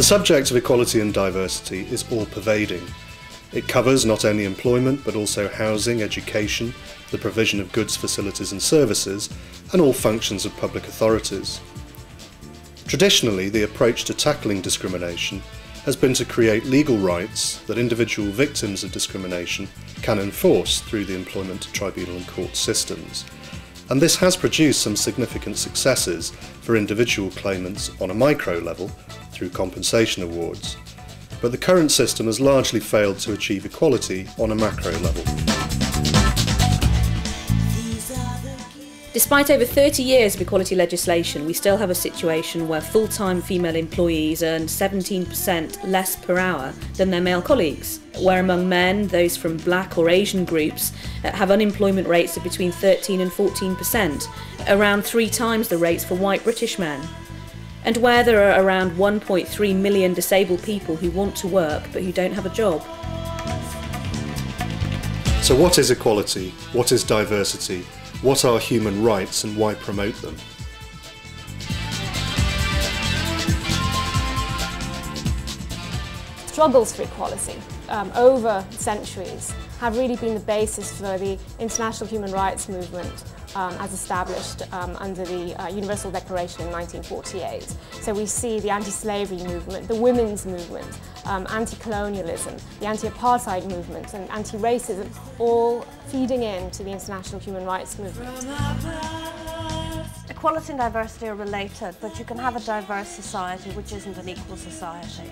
The subject of equality and diversity is all-pervading. It covers not only employment but also housing, education, the provision of goods, facilities and services, and all functions of public authorities. Traditionally, the approach to tackling discrimination has been to create legal rights that individual victims of discrimination can enforce through the employment tribunal and court systems. And this has produced some significant successes for individual claimants on a micro level through compensation awards. But the current system has largely failed to achieve equality on a macro level. Despite over 30 years of equality legislation, we still have a situation where full-time female employees earn 17% less per hour than their male colleagues, where among men, those from black or Asian groups have unemployment rates of between 13 and 14%, around 3 times the rates for white British men, and where there are around 1.3 million disabled people who want to work but who don't have a job. So what is equality? What is diversity? What are human rights and why promote them? Struggles for equality over centuries have really been the basis for the international human rights movement as established under the Universal Declaration in 1948. So we see the anti-slavery movement, the women's movement, anti-colonialism, the anti-apartheid movement and anti-racism all feeding into the international human rights movement. Equality and diversity are related, but you can have a diverse society which isn't an equal society.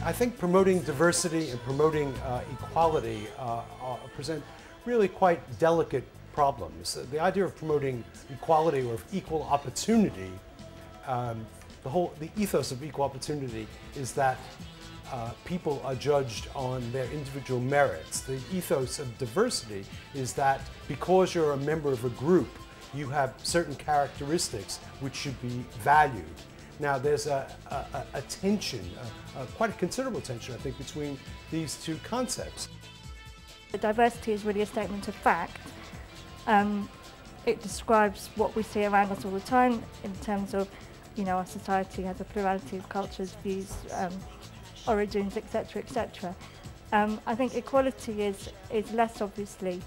I think promoting diversity and promoting equality present really quite delicate problems. The idea of promoting equality or of equal opportunity, the ethos of equal opportunity is that people are judged on their individual merits. The ethos of diversity is that because you're a member of a group, you have certain characteristics which should be valued. Now there's a tension, quite a considerable tension I think, between these two concepts. Diversity is really a statement of fact. It describes what we see around us all the time in terms of, you know, our society has a plurality of cultures, views, origins, etc., etc. I think equality is less obviously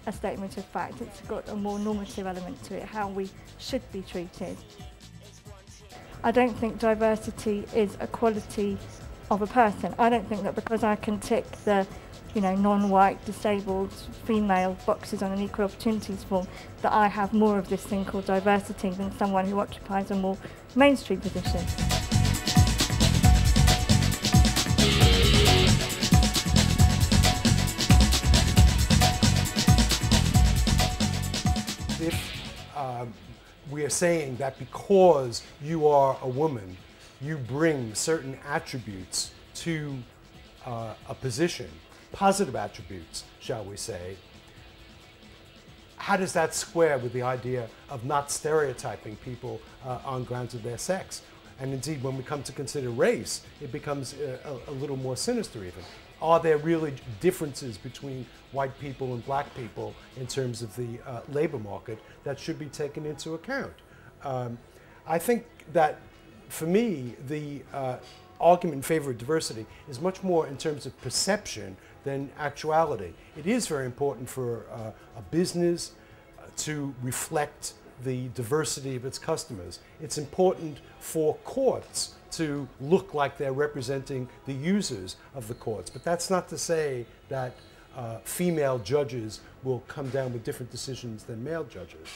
a statement of fact. It's got a more normative element to it, how we should be treated. I don't think diversity is a quality of a person. I don't think that because I can tick the, you know, non-white, disabled, female boxes on an equal opportunities form, that I have more of this thing called diversity than someone who occupies a more mainstream position. We are saying that because you are a woman, you bring certain attributes to a position, positive attributes, shall we say. How does that square with the idea of not stereotyping people on grounds of their sex? And indeed, when we come to consider race, it becomes a little more sinister even. Are there really differences between white people and black people in terms of the labor market that should be taken into account? I think that, for me, the argument in favor of diversity is much more in terms of perception than actuality. It is very important for a business to reflect the diversity of its customers. It's important for courts to look like they're representing the users of the courts. But that's not to say that female judges will come down with different decisions than male judges.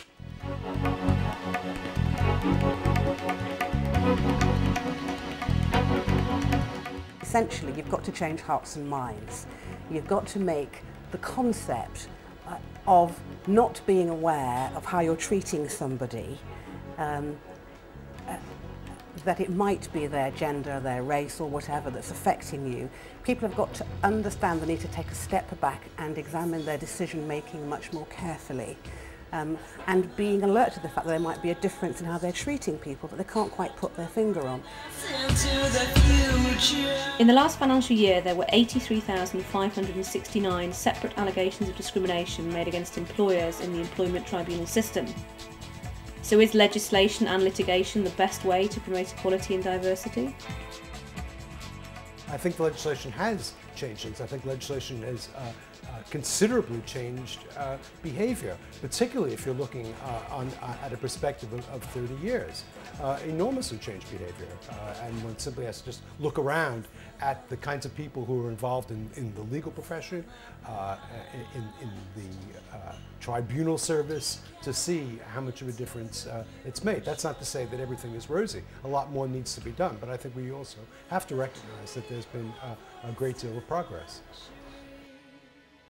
Essentially, you've got to change hearts and minds. You've got to make the concept of not being aware of how you're treating somebody, that it might be their gender, their race or whatever that's affecting you. People have got to understand the need to take a step back and examine their decision making much more carefully. And being alert to the fact that there might be a difference in how they're treating people that they can't quite put their finger on. In the last financial year, there were 83,569 separate allegations of discrimination made against employers in the employment tribunal system. So is legislation and litigation the best way to promote equality and diversity? I think the legislation has changed things. I think legislation has considerably changed behavior, particularly if you're looking at a perspective of 30 years. Enormously changed behavior, and one simply has to just look around at the kinds of people who are involved in the legal profession, in the tribunal service, to see how much of a difference it's made. That's not to say that everything is rosy. A lot more needs to be done, but I think we also have to recognize that there's been a great deal of progress.